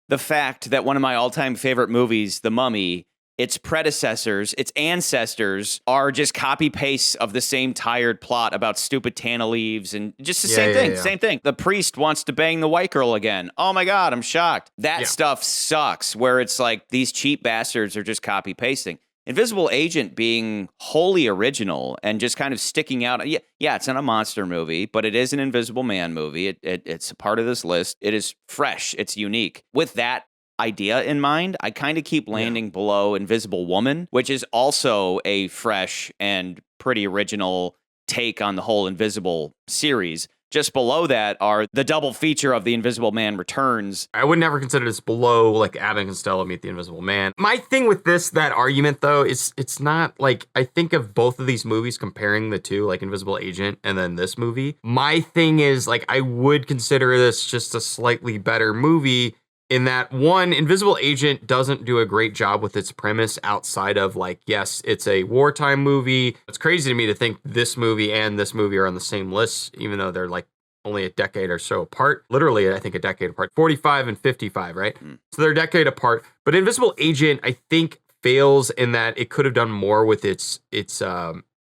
the fact that one of my all-time favorite movies, The Mummy, its predecessors, its ancestors are just copy-pastes of the same tired plot about stupid Tana leaves and just the same thing. The priest wants to bang the white girl again. Oh my God, I'm shocked. That stuff sucks, where it's like these cheap bastards are just copy-pasting. Invisible Agent being wholly original and just kind of sticking out. Yeah, it's not a monster movie, but it is an Invisible Man movie. It's a part of this list. It is fresh. It's unique. With that idea in mind, I kind of keep landing below Invisible Woman, which is also a fresh and pretty original take on the whole Invisible series. Just below that are the double feature of The Invisible Man Returns. I would never consider this below like Abbott and Costello Meet the Invisible Man. My thing with that argument though, is it's not like, I think of both of these movies, comparing the two, like Invisible Agent and then this movie. My thing is like, I would consider this just a slightly better movie in that one, Invisible Agent doesn't do a great job with its premise outside of like, yes, it's a wartime movie. It's crazy to me to think this movie and this movie are on the same list, even though they're like only a decade or so apart. Literally, I think a decade apart. 45 and 55, right? So they're a decade apart. But Invisible Agent, I think, fails in that it could have done more with its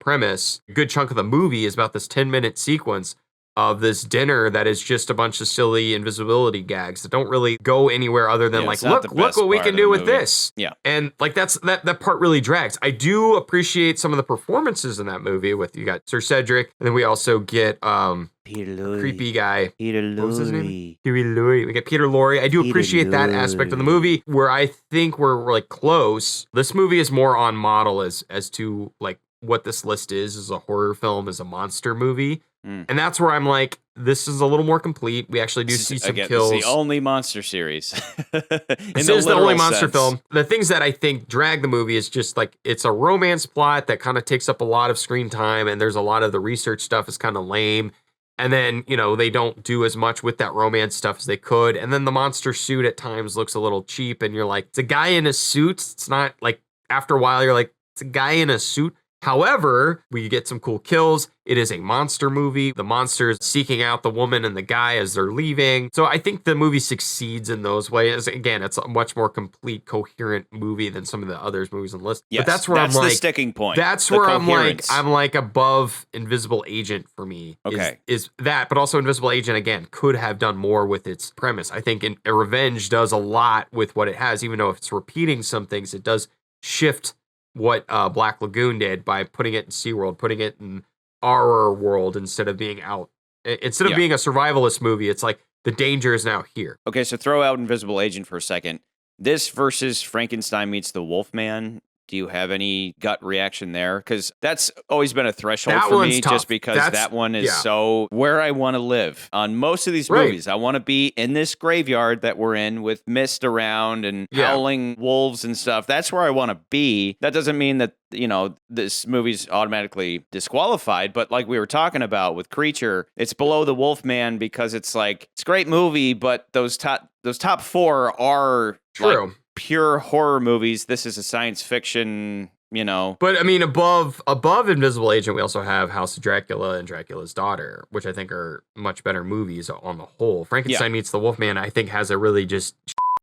premise. A good chunk of the movie is about this 10-minute sequence of this dinner that is just a bunch of silly invisibility gags that don't really go anywhere other than like, look what we can do with this. Yeah. And like that part really drags. I do appreciate some of the performances in that movie with, you got Sir Cedric, and then we also get Peter Lorre. Creepy guy. Peter Lorre. What was his name? Peter Lorre. We get Peter Lorre. I do appreciate that aspect of the movie where I think we're like close. This movie is more on model as to like what this list is a horror film, is a monster movie. And that's where I'm like, this is a little more complete. We actually do see some kills. This is the only monster series. This is the only monster film. The things that I think drag the movie is just like, it's a romance plot that kind of takes up a lot of screen time, and there's a lot of the research stuff is kind of lame. And then, they don't do as much with that romance stuff as they could. And then the monster suit at times looks a little cheap. And you're like, it's a guy in a suit. It's not like, after a while, you're like, it's a guy in a suit. However, we get some cool kills. It is a monster movie. The monster's seeking out the woman and the guy as they're leaving. So I think the movie succeeds in those ways. Again, it's a much more complete, coherent movie than some of the others movies on the list. Yes, but that's where I'm like, the sticking point. That's where I'm like above Invisible Agent for me. Okay. Is that, but also Invisible Agent, again, could have done more with its premise. I think Revenge does a lot with what it has, even though if it's repeating some things, it does shift what Black Lagoon did by putting it in SeaWorld, putting it in our world instead of being out. Instead of being a survivalist movie, it's like the danger is now here. Okay, so throw out Invisible Agent for a second. This versus Frankenstein meets the Wolfman. Do you have any gut reaction there? Because that's always been a threshold for me, tough. just because that one is so where I want to live. On most of these movies, I want to be in this graveyard that we're in with mist around and howling wolves and stuff. That's where I want to be. That doesn't mean that, this movie's automatically disqualified, but like we were talking about with Creature, it's below the Wolfman because it's like, it's a great movie, but those top four are true. Like, pure horror movies. This is a science fiction, But I mean, above Invisible Agent, we also have House of Dracula and Dracula's Daughter, which I think are much better movies on the whole. Frankenstein meets the Wolfman, I think, has a really just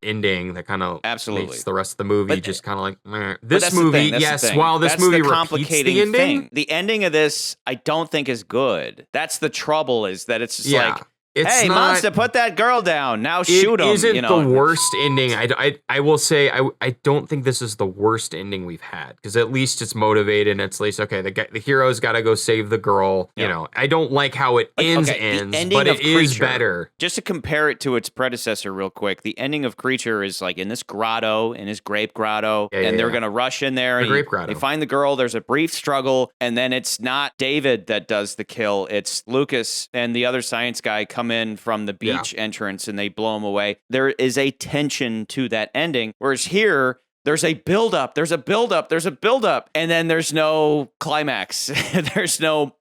ending that kind of makes the rest of the movie just kind of like, meh. This movie, while this movie repeats the ending, the ending of this, I don't think is good. That's the trouble, is that it's just like, it's hey, not, monster, put that girl down. Now shoot him. It isn't the worst ending. I will say I don't think this is the worst ending we've had, because at least it's motivated and it's at least, okay, the hero's got to go save the girl. I don't like how it ends, but it is better. Just to compare it to its predecessor real quick, the ending of Creature is like in this grotto, in his grape grotto, and they're going to rush in there. Grape grotto. They find the girl. There's a brief struggle, and then it's not David that does the kill. It's Lucas and the other science guy come in from the beach entrance and they blow him away. There is a tension to that ending, whereas here there's a buildup, and then there's no climax. There's no,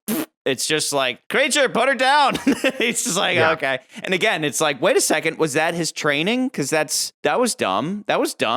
it's just like, Creature, put her down. It's just like, okay. And again, it's like, wait a second, was that his training? Because that was dumb.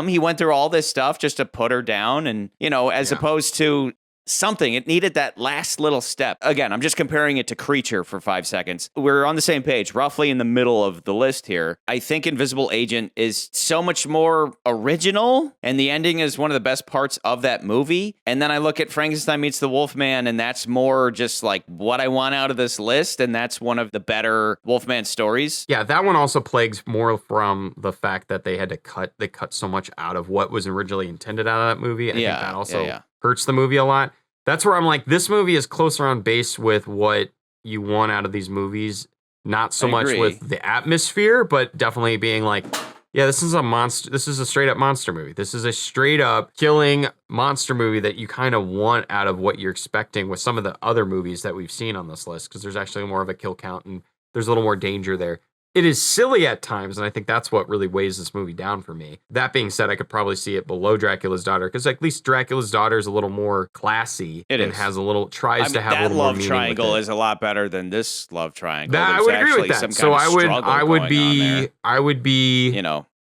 He went through all this stuff just to put her down, and as opposed to something. It needed that last little step. Again, I'm just comparing it to Creature for 5 seconds. We're on the same page, roughly in the middle of the list here. I think Invisible Agent is so much more original, and the ending is one of the best parts of that movie. And then I look at Frankenstein Meets the Wolfman, and that's more just like what I want out of this list, and that's one of the better Wolfman stories. Yeah, that one also plagues more from the fact that they cut so much out of what was originally intended out of that movie. I think that also hurts the movie a lot. That's where I'm like, this movie is closer on base with what you want out of these movies. Not so much with the atmosphere, but definitely being like, yeah, this is a monster. This is a straight up monster movie. This is a straight up killing monster movie that you kind of want out of what you're expecting with some of the other movies that we've seen on this list, because there's actually more of a kill count and there's a little more danger there. It is silly at times, and I think that's what really weighs this movie down for me. That being said, I could probably see it below Dracula's Daughter, because at least Dracula's Daughter is a little more classy. Has a little, tries to have a little more meaning. That love triangle is a lot better than this love triangle. I would agree with that. So I would be,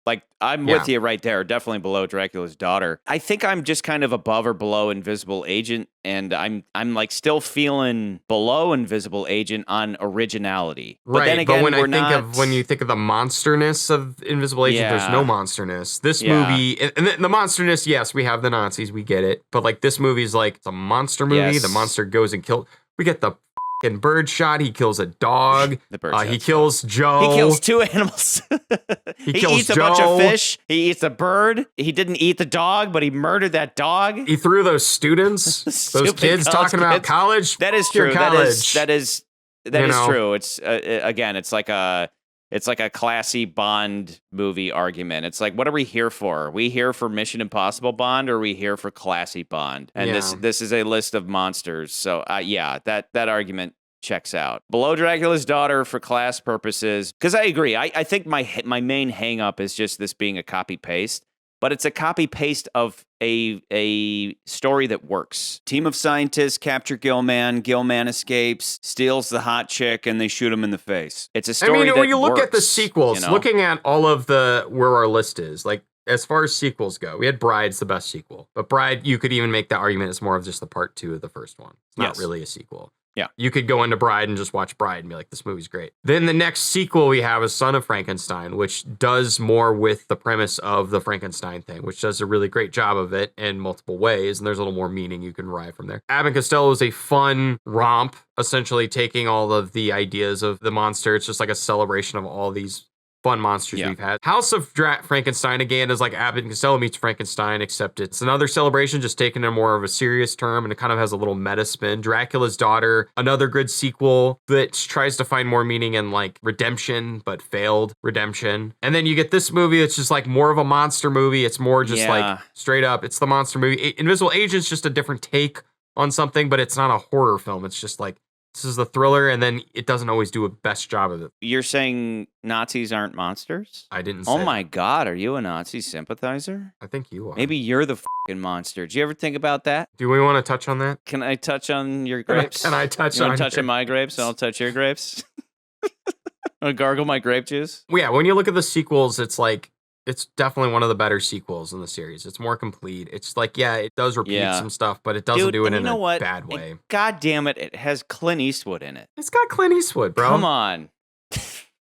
like, I'm with you right there. Definitely below Dracula's Daughter. I think I'm just kind of above or below Invisible Agent, and I'm like still feeling below Invisible Agent on originality. But then again, when you think of the monsterness of Invisible Agent, there's no monsterness. This movie, and the monsterness, yes, we have the Nazis, we get it. But like, this movie's like, it's a monster movie. The monster goes and kills. We get the bird shot. He kills a dog. He kills Joe. He kills two animals. He eats a bunch of fish. He eats a bird. He didn't eat the dog, but he murdered that dog. He threw those students, those kids talking about college. That is true. That is true. It's again, it's like a classy Bond movie argument. It's like, what are we here for? Are we here for Mission Impossible Bond, or are we here for classy Bond? And this is a list of monsters. So that argument checks out. Below Dracula's Daughter for class purposes, because I agree. I think my main hang up is just this being a copy paste. but it's a copy paste of a story that works. Team of scientists capture gill-man. Gill-man escapes, steals the hot chick, and they shoot him in the face. It's a story that when you look at the works, sequels, you know? looking at all of where our list is, like, as far as sequels go, we had Bride's the best sequel. But Bride, you could even make the argument it's more of just the part 2 of the first one. It's not really a sequel. Yeah. You could go into Bride and just watch Bride and be like, this movie's great. Then the next sequel we have is Son of Frankenstein, which does more with the premise of the Frankenstein thing, which does a really great job of it in multiple ways. And there's a little more meaning you can derive from there. Abbott and Costello is a fun romp, essentially taking all of the ideas of the monster. It's just like a celebration of all these fun monsters we've had. House of Frankenstein, again, is like Abbott and Costello meets Frankenstein, except it's another celebration, just taken in more of a serious term, and it kind of has a little meta spin. Dracula's Daughter, another good sequel that tries to find more meaning in like redemption, but failed redemption. And then you get this movie, it's just like more of a monster movie. It's more just like straight up, it's the monster movie. Invisible Agent's just a different take on something, but it's not a horror film. It's just like, this is the thriller, and then it doesn't always do a best job of it. You're saying Nazis aren't monsters? I didn't say Oh my God, are you a Nazi sympathizer? I think you are. Maybe you're the fucking monster. Did you ever think about that? Do we want to touch on that? Can I touch on your grapes? Can I touch you on want to touch on my grapes, and I'll touch your grapes? Want to gargle my grape juice? Yeah, when you look at the sequels, it's like, it's definitely one of the better sequels in the series. It's more complete. It's like, yeah, it does repeat some stuff, but it doesn't do it in a bad way. God damn it, it has Clint Eastwood in it. It's got Clint Eastwood, bro. Come on.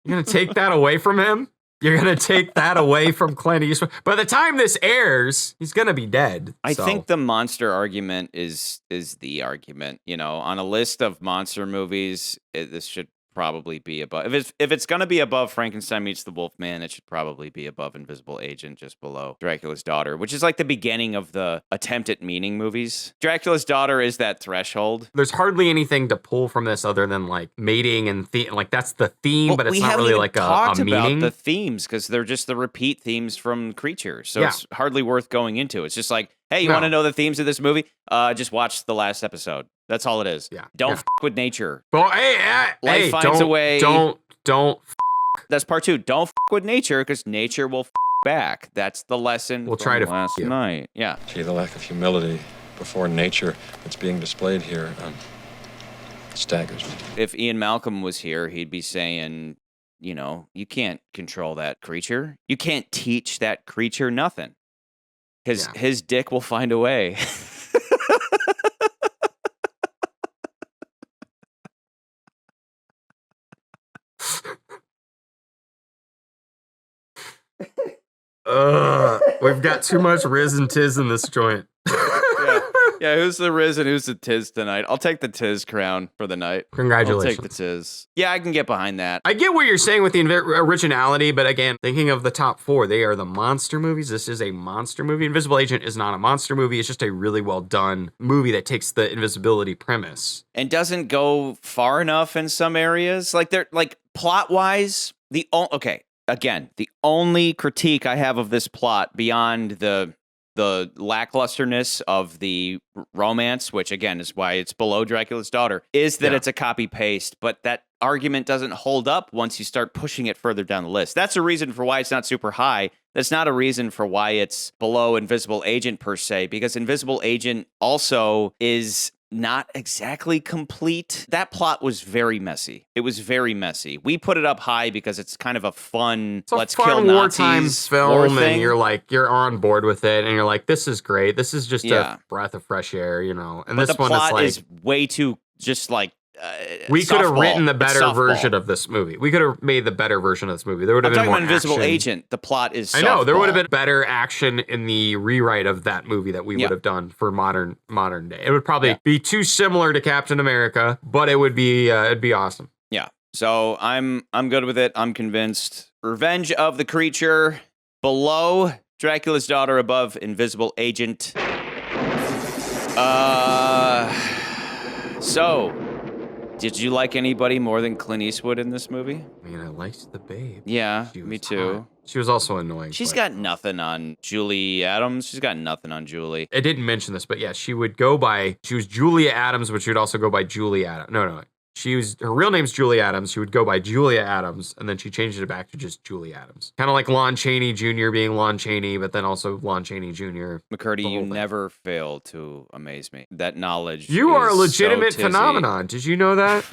You're going to take that away from him? You're going to take that away from Clint Eastwood? By the time this airs, he's going to be dead. I think the monster argument is the argument. You know, on a list of monster movies, this should probably be above. If it's going to be above Frankenstein meets the Wolfman, it should probably be above Invisible Agent, just below Dracula's Daughter, which is like the beginning of the attempt at meaning movies. Dracula's Daughter is that threshold. There's hardly anything to pull from this other than like mating and like that's the theme, but it's not really like a meaning. About the themes because they're just the repeat themes from Creature, so it's hardly worth going into. It's just like, hey, you want to know the themes of this movie? Just watch the last episode. That's all it is. Yeah. Don't f with nature. Well, Life finds a way. Don't. That's part 2. Don't f with nature because nature will f back. That's the lesson. We'll try to last night. Yeah. Gee, the lack of humility before nature that's being displayed here staggers me. If Ian Malcolm was here, he'd be saying, you know, you can't control that creature. You can't teach that creature nothing. Because his dick will find a way. We've got too much Riz and Tiz in this joint. Yeah, who's the Riz and who's the Tiz tonight? I'll take the Tiz crown for the night. Congratulations. I'll take the Tiz. Yeah, I can get behind that. I get what you're saying with the originality, but again, thinking of the top 4, they are the monster movies. This is a monster movie. Invisible Agent is not a monster movie. It's just a really well done movie that takes the invisibility premise. And doesn't go far enough in some areas. Like, they're like plot-wise, again, the only critique I have of this plot beyond the lacklusterness of the romance, which again is why it's below Dracula's Daughter, is that it's a copy paste, but that argument doesn't hold up once you start pushing it further down the list. That's a reason for why it's not super high. That's not a reason for why it's below Invisible Agent per se, because Invisible Agent also is not exactly complete. That plot was very messy. It was very messy. We put it up high because it's kind of a fun, let's kill Nazis film, and you're on board with it, and you're like, this is great. This is just a breath of fresh air, you know. And but this the one plot is like, way too just like. We could have written the better version of this movie. We could have made the better version of this movie. There would have been more action. I'm talking about Invisible Agent. The plot is softball. I know. There would have been better action in the rewrite of that movie that we would have done for modern day. It would probably be too similar to Captain America, but it would be it'd be awesome. Yeah. So I'm good with it. I'm convinced. Revenge of the Creature below Dracula's Daughter, above Invisible Agent. So, did you like anybody more than Clint Eastwood in this movie? I mean, I liked the babe. Yeah, me too. Hot. She was also annoying. She's got nothing on Julie Adams. She's got nothing on Julie. I didn't mention this, but yeah, she was Julia Adams, but she would also go by Julie Adams. No. her real name's Julie Adams. She would go by Julia Adams, and then she changed it back to just Julie Adams. Kind of like Lon Chaney Jr. being Lon Chaney, but then also Lon Chaney Jr. McCurdy, you never fail to amaze me. That knowledge You are a is legitimate so tizzy. phenomenon. Did you know that?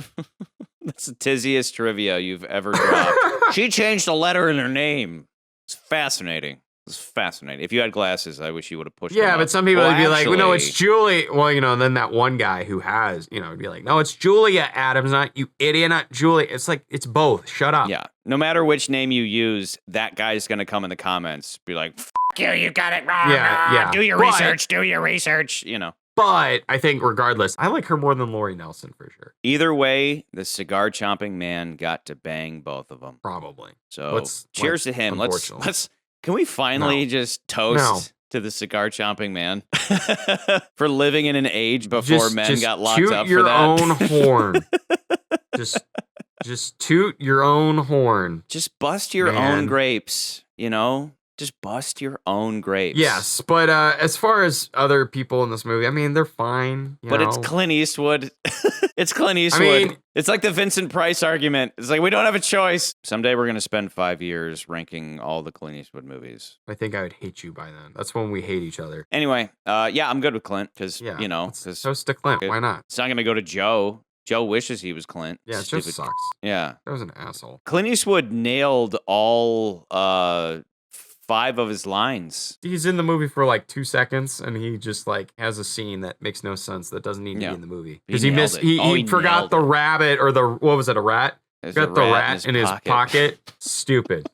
That's the tizziest trivia you've ever dropped. She changed a letter in her name. It's fascinating. It's fascinating. If you had glasses, I wish you would have pushed them Yeah, up. but some people would be like, well, no, it's actually- Julie. Well, and then that one guy who has, would be like, no, it's Julia Adams, not you idiot, not Julie. It's like, it's both. Shut up. Yeah. No matter which name you use, that guy's going to come in the comments, be like, F you got it wrong. Yeah. Do your research, do your research, But I think regardless, I like her more than Lori Nelson for sure. Either way, the cigar chomping man got to bang both of them. Probably. So cheers to him. Can we finally just toast to the cigar chomping man for living in an age before men got locked up for that? Toot your own horn. Just toot your own horn. Just bust your own grapes, Just bust your own grapes. Yes, but as far as other people in this movie, I mean, they're fine. But it's Clint Eastwood. It's Clint Eastwood. It's like the Vincent Price argument. It's like, we don't have a choice. Someday we're going to spend 5 years ranking all the Clint Eastwood movies. I think I would hate you by then. That's when we hate each other. Anyway, I'm good with Clint because, Let's toast to Clint. Why not? It's not going to go to Joe. Joe wishes he was Clint. Yeah, it just sucks. Yeah. That was an asshole. Clint Eastwood nailed all 5 of his lines. He's in the movie for like 2 seconds, and he just like has a scene that makes no sense that doesn't need to be in the movie because he forgot the rabbit or what was it, a rat? Got the rat in his pocket. Stupid.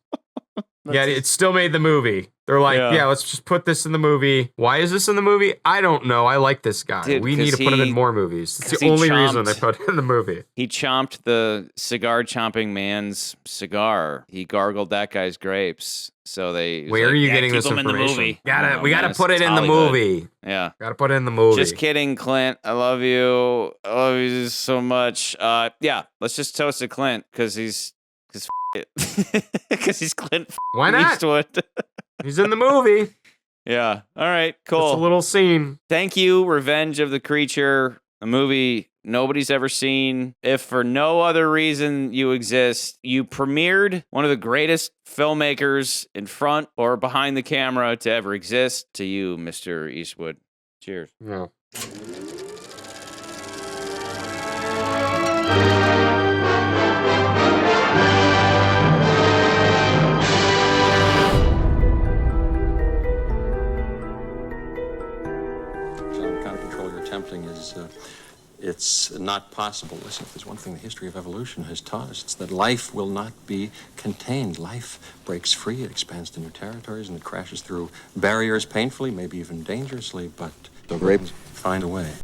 Yeah, it still made the movie. They're like, yeah, let's just put this in the movie. Why is this in the movie? I don't know. I like this guy. Dude, we need to put him in more movies. It's the only reason they put him in the movie. He chomped the cigar chomping man's cigar. He gargled that guy's grapes. So Where are you getting this information? We gotta put it in the movie. Yeah. Gotta put it in the movie. Just kidding, Clint. I love you. I love you so much. Let's just toast to Clint because he's Clint. Why not? Eastwood. He's in the movie. Yeah. All right. Cool. It's a little scene. Thank you, Revenge of the Creature, a movie nobody's ever seen. If for no other reason you exist, you premiered one of the greatest filmmakers in front or behind the camera to ever exist. To you, Mr. Eastwood. Cheers. Yeah. It's not possible. Listen, if there's one thing the history of evolution has taught us, it's that life will not be contained. Life breaks free, it expands to new territories, and it crashes through barriers painfully, maybe even dangerously, but the grapes find a way.